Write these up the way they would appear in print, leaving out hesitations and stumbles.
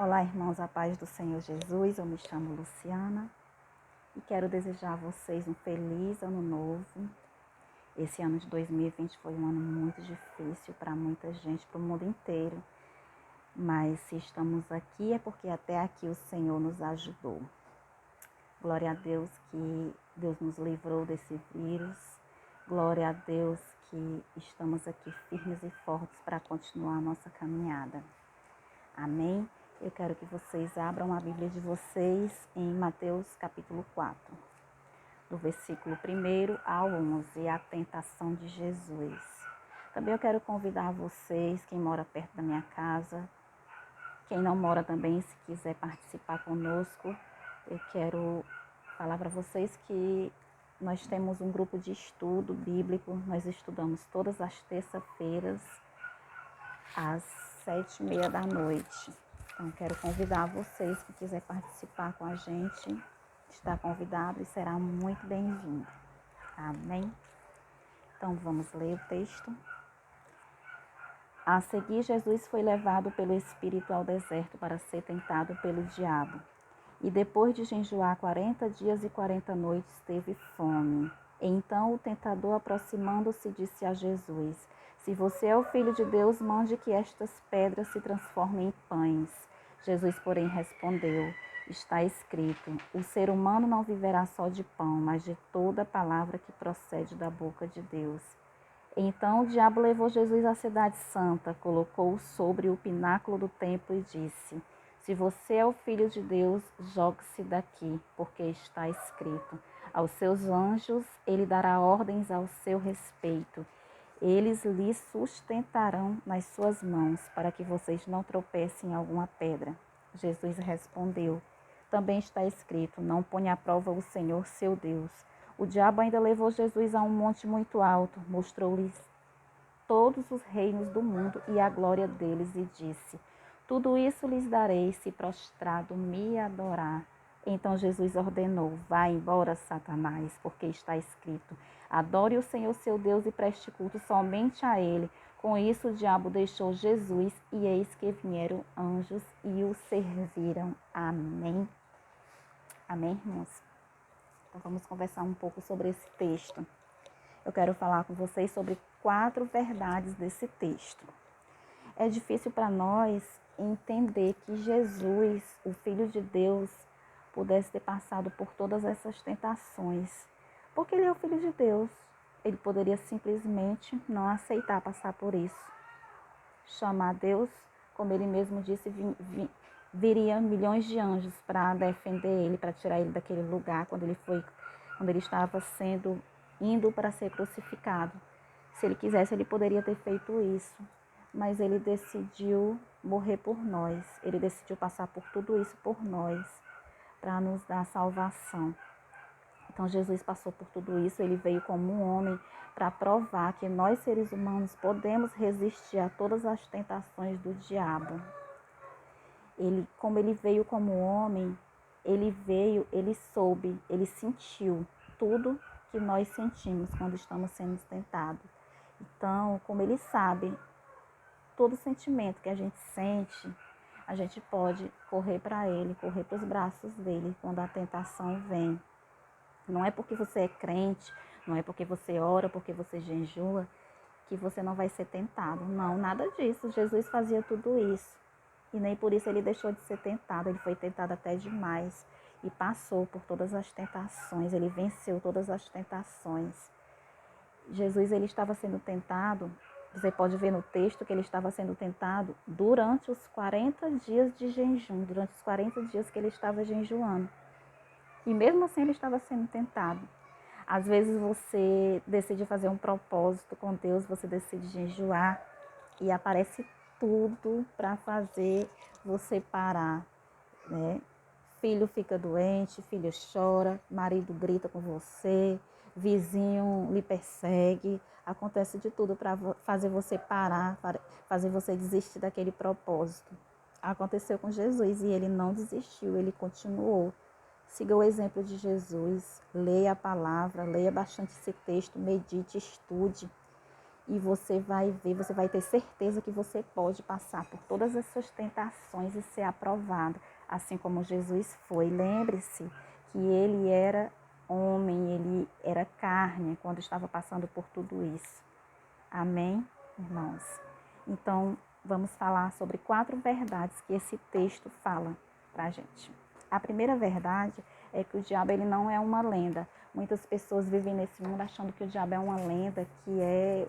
Olá, irmãos, a paz do Senhor Jesus. Eu me chamo Luciana e quero desejar a vocês um feliz ano novo. Esse ano de 2020 foi um ano muito difícil para muita gente, para o mundo inteiro. Mas se estamos aqui é porque até aqui o Senhor nos ajudou. Glória a Deus que Deus nos livrou desse vírus. Glória a Deus que estamos aqui firmes e fortes para continuar a nossa caminhada. Amém? Eu quero que vocês abram a Bíblia de vocês em Mateus capítulo 4, do versículo 1 ao 11, a tentação de Jesus. Também eu quero convidar vocês, quem mora perto da minha casa, quem não mora também, se quiser participar conosco, eu quero falar para vocês que nós temos um grupo de estudo bíblico, nós estudamos todas as terças-feiras, às 7h30 da noite. Então, quero convidar vocês que quiser participar com a gente, está convidado e será muito bem-vindo. Amém? Então, vamos ler o texto. A seguir, Jesus foi levado pelo Espírito ao deserto para ser tentado pelo diabo. E depois de jejuar 40 dias e 40 noites, teve fome. Então o tentador, aproximando-se, disse a Jesus: Se você é o Filho de Deus, mande que estas pedras se transformem em pães. Jesus, porém, respondeu: Está escrito: O ser humano não viverá só de pão, mas de toda palavra que procede da boca de Deus. Então o diabo levou Jesus à cidade santa, colocou-o sobre o pináculo do templo e disse: Se você é o Filho de Deus, jogue-se daqui, porque está escrito: Aos seus anjos ele dará ordens ao seu respeito. Eles lhe sustentarão nas suas mãos, para que vocês não tropecem em alguma pedra. Jesus respondeu: Também está escrito: Não ponha à prova o Senhor seu Deus. O diabo ainda levou Jesus a um monte muito alto, mostrou-lhe todos os reinos do mundo e a glória deles e disse: Tudo isso lhes darei se prostrado me adorar. Então Jesus ordenou: Vá embora, Satanás, porque está escrito: Adore o Senhor seu Deus e preste culto somente a ele. Com isso o diabo deixou Jesus e eis que vieram anjos e o serviram. Amém. Amém, irmãos? Então vamos conversar um pouco sobre esse texto. Eu quero falar com vocês sobre 4 verdades desse texto. É difícil para nós entender que Jesus, o Filho de Deus, pudesse ter passado por todas essas tentações. Porque ele é o Filho de Deus. Ele poderia simplesmente não aceitar passar por isso. Chamar Deus, como ele mesmo disse, viria milhões de anjos para defender ele, para tirar ele daquele lugar quando ele estava indo para ser crucificado. Se ele quisesse, ele poderia ter feito isso, mas ele decidiu morrer por nós. Ele decidiu passar por tudo isso por nós, para nos dar salvação. Então Jesus passou por tudo isso, ele veio como um homem para provar que nós seres humanos podemos resistir a todas as tentações do diabo. Como ele veio como homem, ele soube, ele sentiu tudo que nós sentimos quando estamos sendo tentados. Então, como ele sabe todo sentimento que a gente sente, a gente pode correr para ele, correr para os braços dele quando a tentação vem. Não é porque você é crente, não é porque você ora, porque você jejua, que você não vai ser tentado. Não, nada disso. Jesus fazia tudo isso. E nem por isso ele deixou de ser tentado. Ele foi tentado até demais. E passou por todas as tentações. Ele venceu todas as tentações. Jesus, ele estava sendo tentado. Você pode ver no texto que ele estava sendo tentado durante os 40 dias de jejum. Durante os 40 dias que ele estava jejuando. E mesmo assim ele estava sendo tentado. Às vezes você decide fazer um propósito com Deus, você decide jejuar e aparece tudo para fazer você parar, né? Filho fica doente, filho chora, marido grita com você, vizinho lhe persegue, acontece de tudo para fazer você parar, fazer você desistir daquele propósito. Aconteceu com Jesus e ele não desistiu, ele continuou. Siga o exemplo de Jesus, leia a palavra, leia bastante esse texto, medite, estude. e você vai ver, você vai ter certeza que você pode passar por todas as suas tentações e ser aprovado, assim como Jesus foi. Lembre-se que ele era homem, ele era carne quando estava passando por tudo isso. Amém, irmãos? Então, vamos falar sobre 4 verdades que esse texto fala para a gente. A primeira verdade é que o diabo ele não é uma lenda. Muitas pessoas vivem nesse mundo achando que o diabo é uma lenda, que é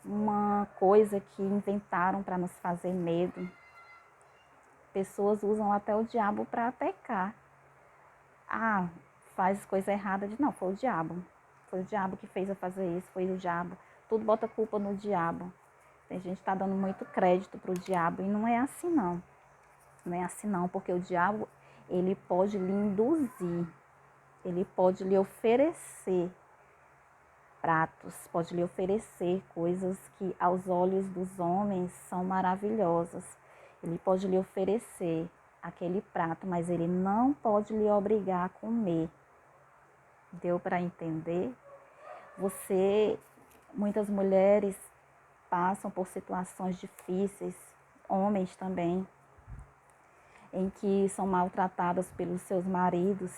uma coisa que inventaram para nos fazer medo. Pessoas usam até o diabo para pecar. Ah, faz coisa errada. Não, foi o diabo. Foi o diabo que fez eu fazer isso, foi o diabo. Tudo bota culpa no diabo. Tem gente que está dando muito crédito para o diabo e não é assim não. Não é assim não, porque o diabo, ele pode lhe induzir, ele pode lhe oferecer pratos, pode lhe oferecer coisas que aos olhos dos homens são maravilhosas. Ele pode lhe oferecer aquele prato, mas ele não pode lhe obrigar a comer. Deu para entender? Muitas mulheres passam por situações difíceis, homens também, em que são maltratadas pelos seus maridos.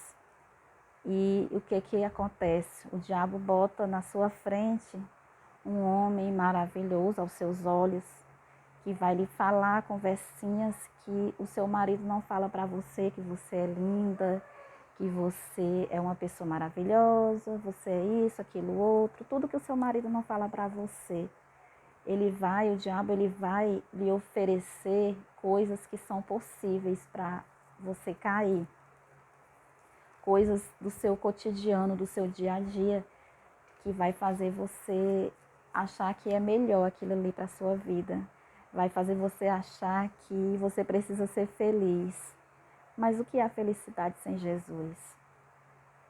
E o que acontece? O diabo bota na sua frente um homem maravilhoso aos seus olhos, que vai lhe falar conversinhas que o seu marido não fala para você, que você é linda, que você é uma pessoa maravilhosa, você é isso, aquilo, outro, tudo que o seu marido não fala para você. O diabo, ele vai lhe oferecer coisas que são possíveis para você cair. Coisas do seu cotidiano, do seu dia a dia, que vai fazer você achar que é melhor aquilo ali para a sua vida. Vai fazer você achar que você precisa ser feliz. Mas o que é a felicidade sem Jesus?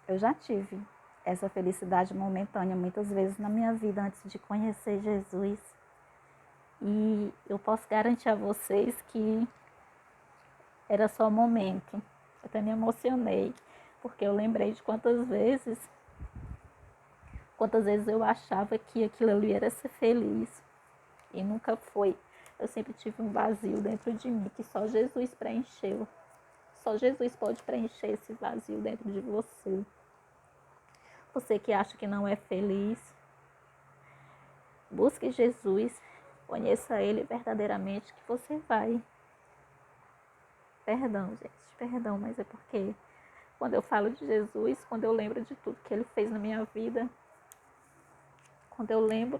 Eu já tive essa felicidade momentânea muitas vezes na minha vida antes de conhecer Jesus. E eu posso garantir a vocês que era só momento. Eu até me emocionei, porque eu lembrei de quantas vezes eu achava que aquilo ali era ser feliz. E nunca foi. Eu sempre tive um vazio dentro de mim que só Jesus preencheu. Só Jesus pode preencher esse vazio dentro de você. Você que acha que não é feliz, busque Jesus, conheça Ele verdadeiramente que você vai. Perdão, gente, perdão, mas é porque quando eu falo de Jesus, quando eu lembro de tudo que Ele fez na minha vida, quando eu lembro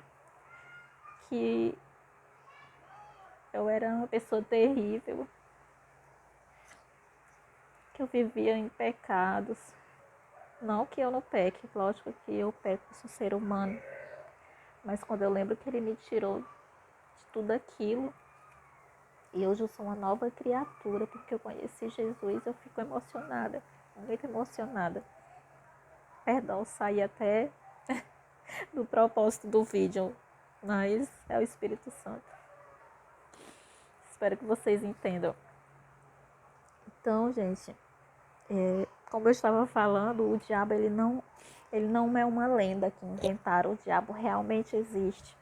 que eu era uma pessoa terrível, que eu vivia em pecados. Não que eu não peque, lógico que eu peco, sou ser humano. Mas quando eu lembro que Ele me tirou de tudo aquilo, e hoje eu sou uma nova criatura, porque eu conheci Jesus, eu fico emocionada, muito emocionada. Perdão, saí até do propósito do vídeo, mas é o Espírito Santo. Espero que vocês entendam. Então, gente, como eu estava falando, o diabo ele não é uma lenda que inventaram. O diabo realmente existe.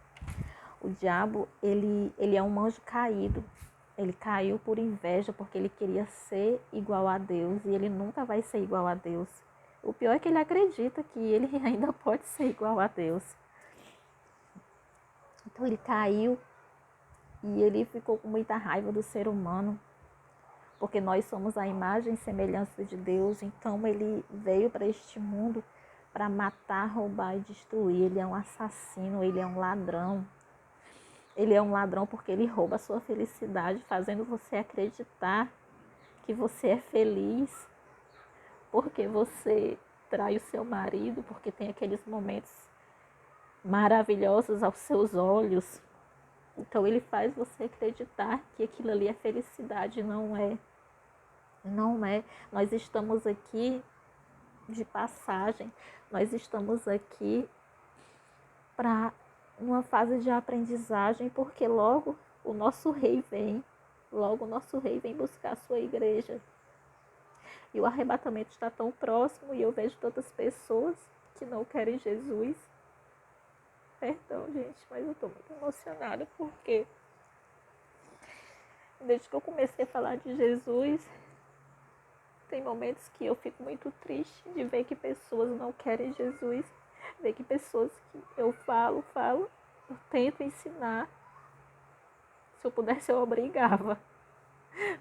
O diabo ele é um anjo caído. Ele caiu por inveja porque ele queria ser igual a Deus e ele nunca vai ser igual a Deus. O pior é que ele acredita que ele ainda pode ser igual a Deus. Então ele caiu e ele ficou com muita raiva do ser humano, porque nós somos a imagem e semelhança de Deus. Então ele veio para este mundo para matar, roubar e destruir. Ele é um assassino, ele é um ladrão. Ele é um ladrão porque ele rouba a sua felicidade, fazendo você acreditar que você é feliz, porque você trai o seu marido, porque tem aqueles momentos maravilhosos aos seus olhos. Então ele faz você acreditar que aquilo ali é felicidade. Não é. Não é. Nós estamos aqui de passagem. Nós estamos aqui para uma fase de aprendizagem, porque logo o nosso rei vem. Logo o nosso rei vem buscar a sua igreja. E o arrebatamento está tão próximo e eu vejo tantas pessoas que não querem Jesus. Perdão, gente, mas eu tô muito emocionada porque desde que eu comecei a falar de Jesus, tem momentos que eu fico muito triste de ver que pessoas não querem Jesus, ver que pessoas que eu falo, eu tento ensinar. Se eu pudesse, eu obrigava.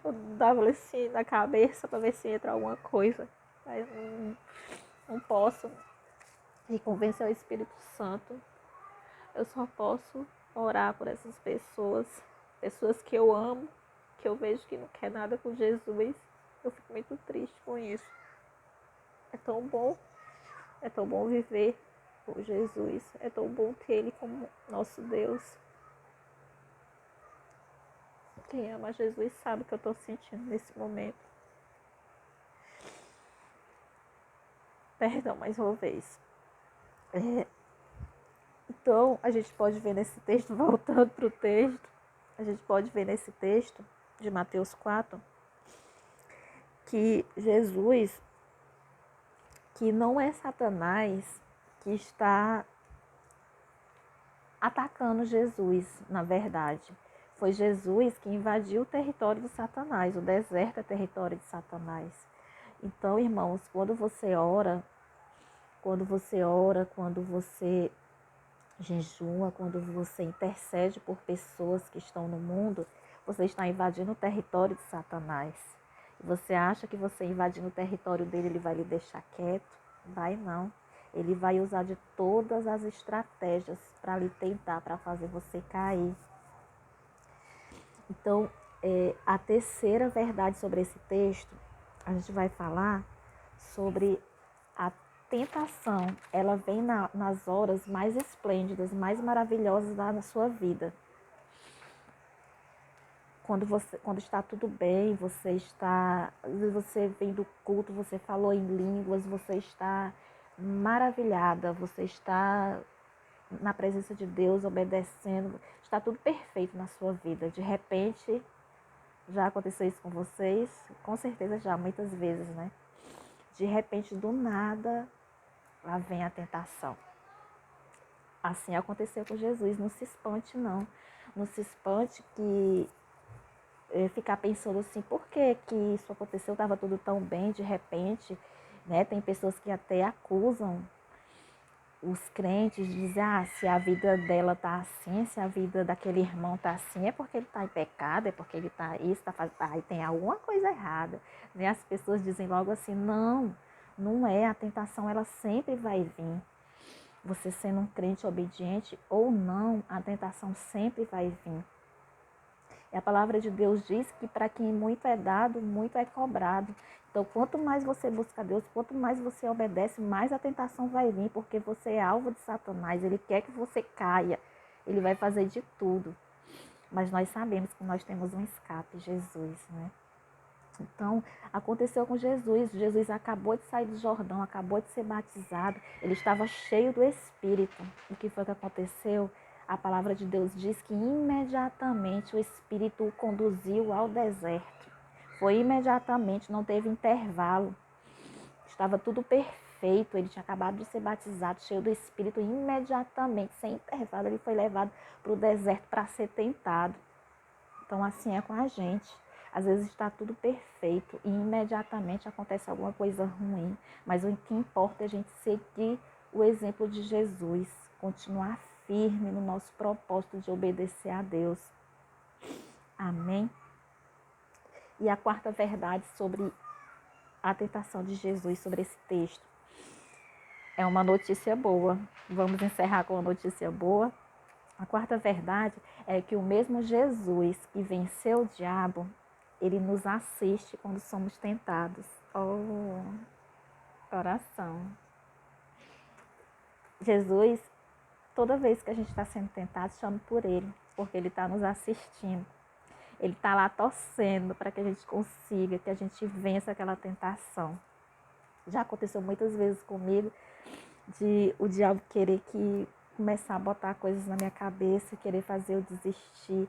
Eu dava assim na cabeça para ver se entra alguma coisa. Mas não posso. E convencer o Espírito Santo. Eu só posso orar por essas pessoas. Pessoas que eu amo, que eu vejo que não quer nada com Jesus. Eu fico muito triste com isso. É tão bom. É tão bom viver com Jesus. É tão bom ter Ele como nosso Deus. Quem ama Jesus sabe o que eu estou sentindo nesse momento. Perdão mais uma vez. Então, a gente pode ver nesse texto, voltando para o texto, a gente pode ver nesse texto de Mateus 4, que Jesus, que não é Satanás que está atacando Jesus, na verdade. Foi Jesus que invadiu o território de Satanás, o deserto é território de Satanás. Então, irmãos, quando você ora, quando você jejua, quando você intercede por pessoas que estão no mundo, você está invadindo o território de Satanás. E você acha que você invadindo o território dele, ele vai lhe deixar quieto? Vai não. Ele vai usar de todas as estratégias para lhe tentar, para fazer você cair. Então, a terceira verdade sobre esse texto, a gente vai falar sobre a tentação. Ela vem nas horas mais esplêndidas, mais maravilhosas da sua vida. Quando está tudo bem, você vem do culto, você falou em línguas, você está maravilhada, você está na presença de Deus, obedecendo, está tudo perfeito na sua vida. De repente, já aconteceu isso com vocês? Com certeza já, muitas vezes, né? De repente, do nada, lá vem a tentação. Assim aconteceu com Jesus, não se espante não. Não se espante que ficar pensando assim, por que que isso aconteceu? Estava tudo tão bem, de repente, né? Tem pessoas que até acusam os crentes, dizem, se a vida dela tá assim, se a vida daquele irmão tá assim, é porque ele tá em pecado, é porque ele tá isso, tá fazendo, aí tem alguma coisa errada, né? As pessoas dizem logo assim, não é, a tentação ela sempre vai vir. Você sendo um crente obediente ou não, a tentação sempre vai vir. E a palavra de Deus diz que para quem muito é dado, muito é cobrado. Então, quanto mais você busca Deus, quanto mais você obedece, mais a tentação vai vir, porque você é alvo de Satanás. Ele quer que você caia. Ele vai fazer de tudo. Mas nós sabemos que nós temos um escape, Jesus, né? Então, aconteceu com Jesus. Jesus acabou de sair do Jordão, acabou de ser batizado. Ele estava cheio do Espírito. O que foi que aconteceu? A palavra de Deus diz que imediatamente o Espírito o conduziu ao deserto. Foi imediatamente, não teve intervalo. Estava tudo perfeito. Ele tinha acabado de ser batizado, cheio do Espírito. Imediatamente, sem intervalo, ele foi levado para o deserto para ser tentado. Então, assim é com a gente. Às vezes está tudo perfeito e imediatamente acontece alguma coisa ruim. Mas o que importa é a gente seguir o exemplo de Jesus, continuar firme no nosso propósito de obedecer a Deus. Amém? E a quarta verdade sobre a tentação de Jesus, sobre esse texto, é uma notícia boa. Vamos encerrar com uma notícia boa. A quarta verdade é que o mesmo Jesus que venceu o diabo, ele nos assiste quando somos tentados. Oh, oração. Jesus, toda vez que a gente está sendo tentado, chama por ele, porque ele está nos assistindo. Ele está lá torcendo para que a gente consiga, que a gente vença aquela tentação. Já aconteceu muitas vezes comigo de o diabo querer começar a botar coisas na minha cabeça, querer fazer eu desistir,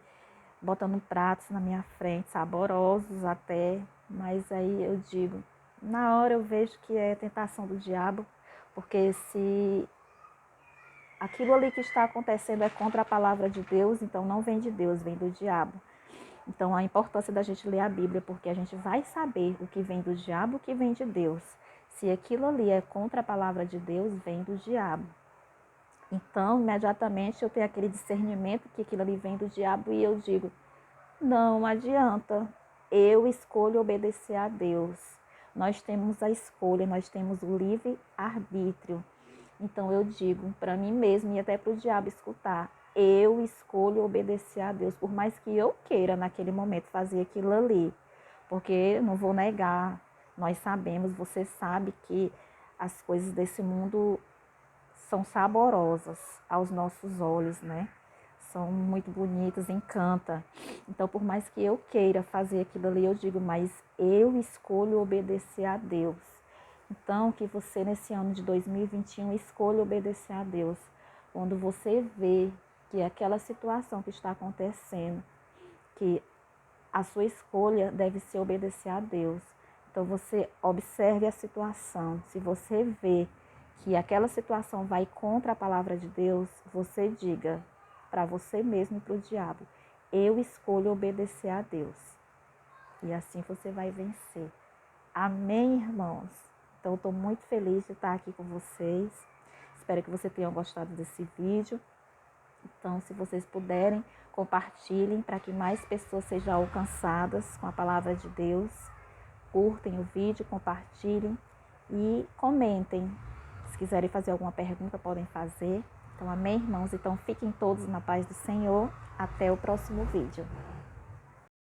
botando pratos na minha frente, saborosos até, mas aí eu digo, na hora eu vejo que é tentação do diabo, porque se aquilo ali que está acontecendo é contra a palavra de Deus, então não vem de Deus, vem do diabo. Então a importância da gente ler a Bíblia, porque a gente vai saber o que vem do diabo e o que vem de Deus. Se aquilo ali é contra a palavra de Deus, vem do diabo. Então, imediatamente eu tenho aquele discernimento que aquilo ali vem do diabo e eu digo, não adianta, eu escolho obedecer a Deus. Nós temos a escolha, nós temos o livre-arbítrio. Então eu digo para mim mesma e até para o diabo escutar, eu escolho obedecer a Deus, por mais que eu queira naquele momento fazer aquilo ali. Porque eu não vou negar, nós sabemos, você sabe que as coisas desse mundo são saborosas aos nossos olhos, né? São muito bonitas, encanta. Então, por mais que eu queira fazer aquilo ali, eu digo, mas eu escolho obedecer a Deus. Então, que você nesse ano de 2021 escolha obedecer a Deus. Quando você vê que aquela situação que está acontecendo, que a sua escolha deve ser obedecer a Deus. Então, você observe a situação. Se você vê que aquela situação vai contra a palavra de Deus, você diga para você mesmo e para o diabo, eu escolho obedecer a Deus. E assim você vai vencer. Amém, irmãos? Então, eu estou muito feliz de estar aqui com vocês. Espero que vocês tenham gostado desse vídeo. Então, se vocês puderem, compartilhem para que mais pessoas sejam alcançadas com a palavra de Deus. Curtem o vídeo, compartilhem e comentem. Se quiserem fazer alguma pergunta, podem fazer. Então, amém, irmãos? Então, fiquem todos na paz do Senhor. Até o próximo vídeo.